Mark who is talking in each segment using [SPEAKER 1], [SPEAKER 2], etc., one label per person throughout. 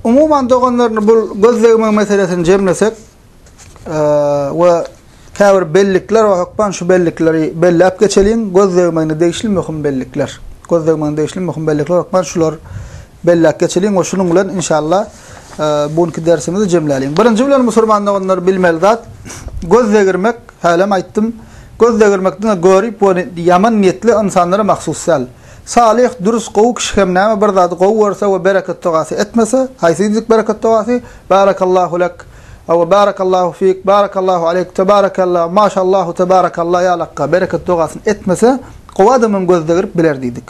[SPEAKER 1] Umuman doganlaryny bu gözlegme meselesini jemlesek we käbir bellikler we hokman şu bellikleri bellap geçeliň. Gözlegmeni değişli möhüm bellikler. Gözlegmeni değişli möhüm bellikler hokman şular bellap geçeliň we şunun bilen inşallah bugünkü dersimizi jemläliň. Birinji bilen musulmanlar bilmeli zat gözlegirmek, halam aýtdym. Gözlegirmekden görüp bu yaman niyetli insanlara mahsussal. Salih, dürüst gowy kişi hem näme bir zat gowy berse we bereket togasy etmese, haýsyzyk bereket togasy, barakallahu lek, aw barakallahu fik, barakallahu aleyk, tabarakallah, maşallah, tabarakallah ya lakka, bereket togasyny etmese, gowy adamyň gözlegirip biler diýdik.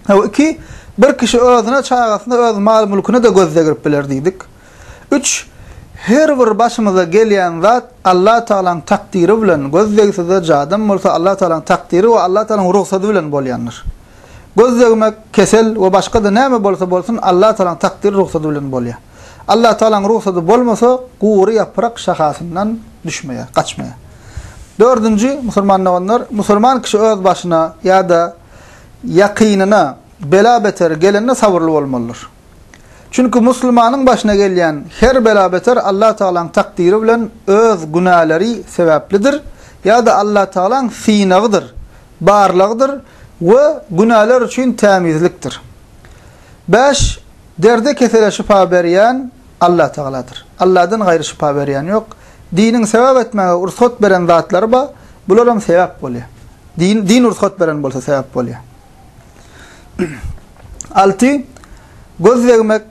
[SPEAKER 1] Aw iki, bir kişi özüne çağasyna, öz mal mülküne de gözlegirip biler diýdik. 3, her bir başımıza gelýän zat Allah Taala'nın takdiri bilen gözlegse jadam bolsa Allah Taala'nın takdiri we Allah Taala'nın ruhsaty bilen bolýandyr. Gözlegmek kesel we başga da näme bolsa bolsun Allah Taala'nın takdiri ruhsaty bilen bolýar. Allah Taala'nın ruhsaty bolmasa guwry yaprak şahasından düşmeye, kaçmaya. Dördüncü musulman kişi öz başına ya da yakynyna bela beter gelende sabırlı bolmalıdır. Çünkü Müslümanyň başına gelýän her bela beter Allah Taala'nın takdiri bilen öz günahları sebeplidir ya da Allah Taala'nın sinagydyr, barlygydyr we günahlar üçin temizlikdir. 5. Derde kesele şifa berýän Allah Taala'dır. Allah'dan gaýry şifa berýän ýok. Dinin sebep etmäge ursat beren zatlar ba, bularam sebep bolýar. Din ursat beren bolsa sebep bolýar. 6. Gözlegmek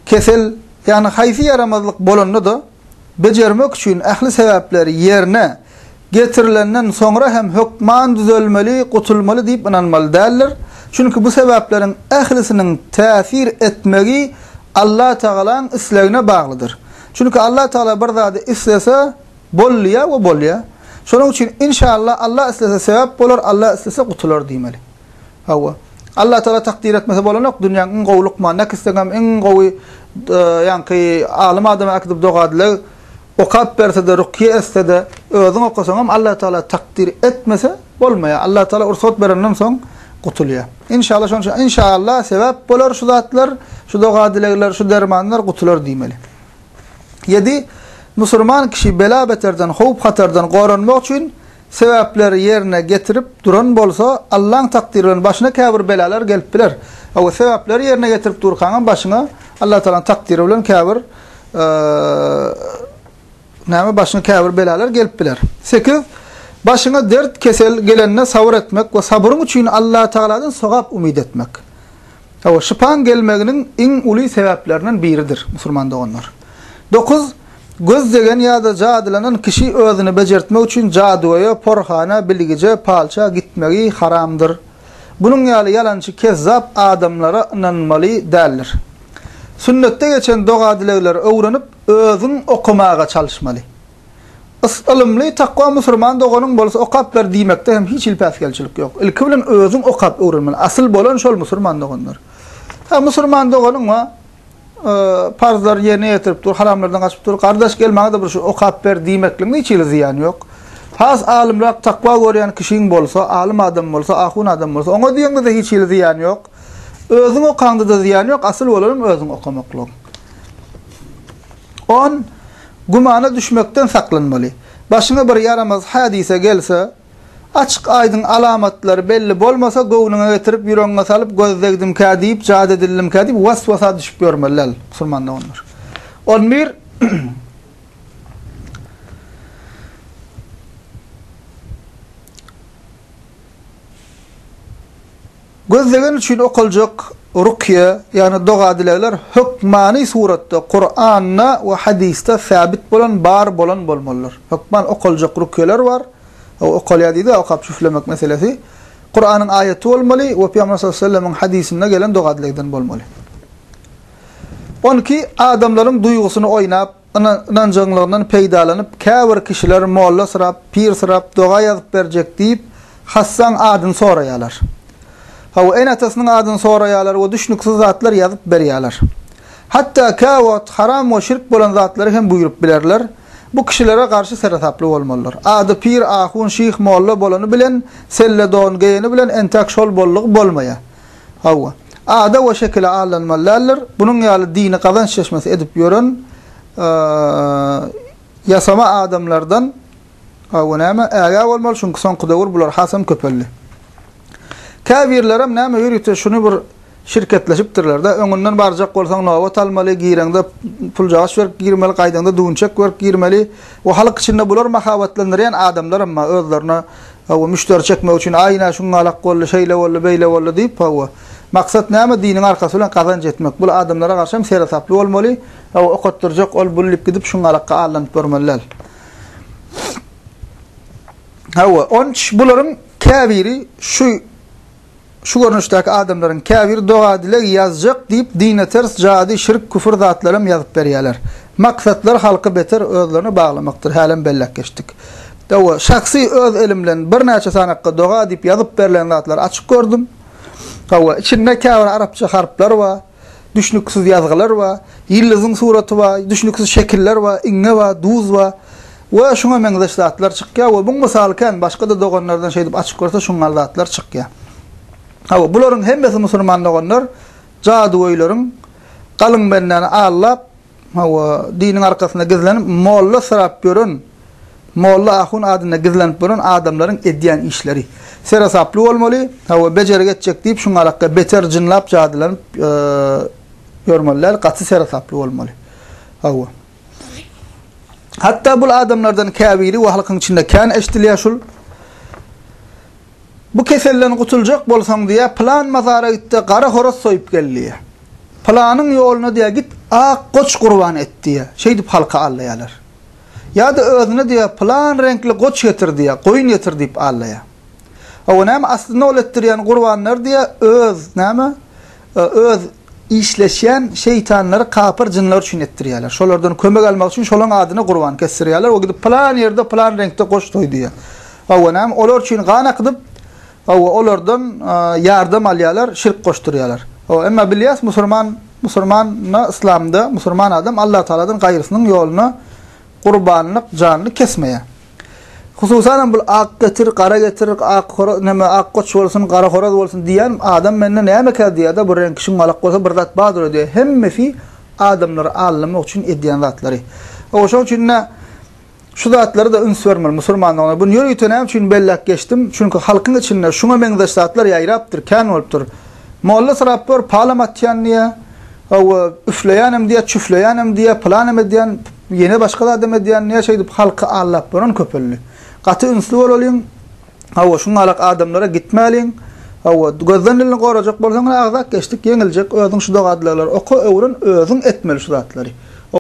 [SPEAKER 1] kesel yani haýsy yaramazlyk bolanda da bejermek üçin ähli sebepleri yerine getirilenden sonra hem hükman düzelmeli, gutulmaly diýip inanmaly däldir. Çünkü bu sebeplerin ählisiniň täsir etmegi Allah Taala'nın islegine baglydyr. Çünkü Allah Taala bir zady islese bolýar we bolýar. Şonuň üçin inşallah Allah islese sebep bolar, Allah islese gutular diýmeli. Hawa Allah Taala takdir etmese bolanok dünýäň iň gowy lukman nakistegem iň gowy ýanky alim adamy akdyp dogadylar. Okap berse de rukiye etse de özüň okasaňam Allah Taala takdir etmese bolmaýar. Allah Taala ursat berenden soň gutulýar. İnşallah şonuň inşallah sebep bolar şu zatlar, şu dogadylar, şu dermanlar gutular diýmeli. 7. Musulman kişi bela beterden, howp hatardan goranmak üçin sebepleri yerine getirip duran bolsa Allah'ın takdirinin başına käbir belalar gelip biler. O sebepleri yerine getirip durkanın başına Allah Taala'nın takdiri bilen käbir näme başına käbir belalar gelip biler. 8. Başına dert kesel gelenne sabır etmek ve sabrın üçin Allah Taala'dan sogap umid etmek. O şipan gelmeginin iň uly sebeplerinden biridir musulmanda onlar. 9. Gözlegen ya da jadylanyň kişi özüni bejertmek üçin jaduya, porhana, bilgije, palça gitmegi haramdyr. Bunun ýaly yalançy kezzap adamlara inanmaly däldir. Sünnetde geçen dogadylar öwrenip özüň okumaga çalışmaly. Ilmly takwa musulman doganyň bolsa okap ber diýmekde hem hiç ilpäsgelçilik ýok. Ilki bilen özüň okap öwrenmeli. Asyl bolan şol musulman doganlar. Ha musulman doganyň wa farzlar yerine getirip dur, haramlardan kaçıp dur, kardeş gelmeye de bir şu okap ber diýmekliň hiç ziyan yok. Has alimler takwa görýän kişiň bolsa, alim adam bolsa, ahun adam bolsa, oňa diýende de hiç ziyan yok. Özüň okanda da ziyan yok, asyl bolan özüň okamaklyk. 10. Gumana düşmekden saklanmaly. Başyna bir yaramaz hadise gelse, açık aydın alamatları belli bolmasa göwnüňe getirip ýüregiňe salyp gözlegdim ka diýip, jad edildim ka diýip waswasa düşüp görmeliler musulmanlar onlar. 11. Gözlegen üçin okuljak rukiye yani dogadylar hükmani suratda Kur'anna we hadiste sabit bolan bar bolan bolmalylar. Hükman okuljak rukiyeler var. O okulýady da okap şüflemek meselesi. Kur'anyň ayeti bolmaly we Peygamber sallallahu aleyhi ve sellem'in hadisinde gelen dogadylardan bolmaly. 12. Adamlaryň duýgusyny oýnap, inançlygyndan peýdalanyp, käbir kişiler molla sırap, pir sırap, doga ýazyp berjek diýip hassan adyn soraýarlar. Hawa en atasynyň adyny soraýarlar we düşnüksiz zatlar ýazyp berýärler. Hatta kawat haram we şirk bolan zatlary hem buýurup bilerler. bu kişilere karşı serasaplı bolmalylar. Ady pir, ahun, şeyh, molla bolany bilen, selle don geyeni bilen entak şol bollyg bolmaya. Hawa. Ada we şekilde allanmalylar. Bunun ýaly dini kazanç çeşmesi edip ýören yasama adamlardan hawa näme äga bolmaly, şonky soňky döwür bular hasam köpelli. Käbirlerim näme ýürüýte şunu bir şirketleşipdirler de öňünden barjak bolsaň nowat almaly, giýreňde pul jaýaş ber, girmeli, gaýdaňda duňçak ber, girmeli. O halyk içinde bular mahabatlanýan adamlar amma özlerine hawa müşteri çekmek üçin aýna şuňa alak bolly, şeýle bolly, beýle bolly diýip hawa. Maksat näme? Diniň arkasy bilen kazanç etmek. Bu adamlara garşy serasaply bolmaly. Hawa okatdyrjak, ol bulyp gidip şuňa alakka alanyp bermeliler. Hawa onç bularyň käbiri şu görnüşdäki adamlaryň käbir doga dile ýazjak diýip dine ters jadi şirk küfür zatlarym ýazyp berýärler. Maksatlar halky beter özlerini baglamakdyr. Halen bellek geçdik. Dawa şahsy öz elimlen bir näçe sanakka doga diýip ýazyp berilen zatlar açyk gördüm. Hawa içinde käbir arapça harplar we düşnüksiz ýazgylar we ýyldyzyň suraty we düşnüksiz şekiller we iňe we duz we şuňa meňzeş zatlar çykýar we bu mysalken başga da doganlardan şeýdip açyk görse şuňa zatlar çykýar. Hawa bularyň hemmesi musulman doganlar jady öýlerin galyň benden allap hawa diniň arkasyna gizlenip molla sarap görün, molla ahun adyna gizlenip görün adamlaryň edýän işleri serasaply bolmaly. Hawa bejerge etjek diýip şuňa alakka beter jinlap jadylaryň görmeliler, gaty serasaply bolmaly. Hawa hatta bu adamlardan käbiri we halkyň içinde kän eşdilýär şul. Bu keselden gutuljak bolsaň diýe plan mazara gitdi, gara horoz soýup geldi. Planyň ýoluna diýe git, ak goç gurban et diýe. Şeýdip halka allaýarlar. Ýa-da özüne diýe plan renkli goç getir diýe, goýun getir diýip allaýar. Hawa näme aslynda ol etdirýän gurbanlar diýe öz işleşen şeytanları kapır jinler üçin etdirýärler. Şolardan kömek almak üçin şolaň adyna gurban kestirýärler. O gidip plan ýerde plan renkde goç toý diýe. Hawa näme olar üçin gana gydyp hawa olardan ýardam alýarlar, şirk goşdurýarlar. Hawa emma bilýäs musulmana islamda musulman adam Allah Taala'dan gaýrysynyň ýoluna gurbanylyk janyny kesmeýär. Hususan bu ak getir, qara getir, ak goç bolsun, qara horoz bolsun diýen adam menden näme kädiýär da bu renk şuň alak bolsa bir zat badyr diýär. Hemmesi adamlar allymy üçin edýän zatlary. Oşo üçin şu zatlary da üns bermeli musulmanlar. Bu ýörüýte näme üçin bellek geçdim? Çünki halkyň içinde şuňa meňzeş zatlar ýaýrapdyr, kän bolupdyr. Molla sarapdyr, parlamatýan diýe, üfleýänem diýe, çüfleýänem diýe, planem edýän, ýene başga adam edýän näçe edip halky allap bolan köpelli. Gaty ünsli bolalım. Hawa şuňa alak adamlara gitmäliň. Hawa gözden gorajak bolsaň agzak geçdik, ýeňiljek özüň şu dogadlar oku öwrün özüň etmeli şu zatlary.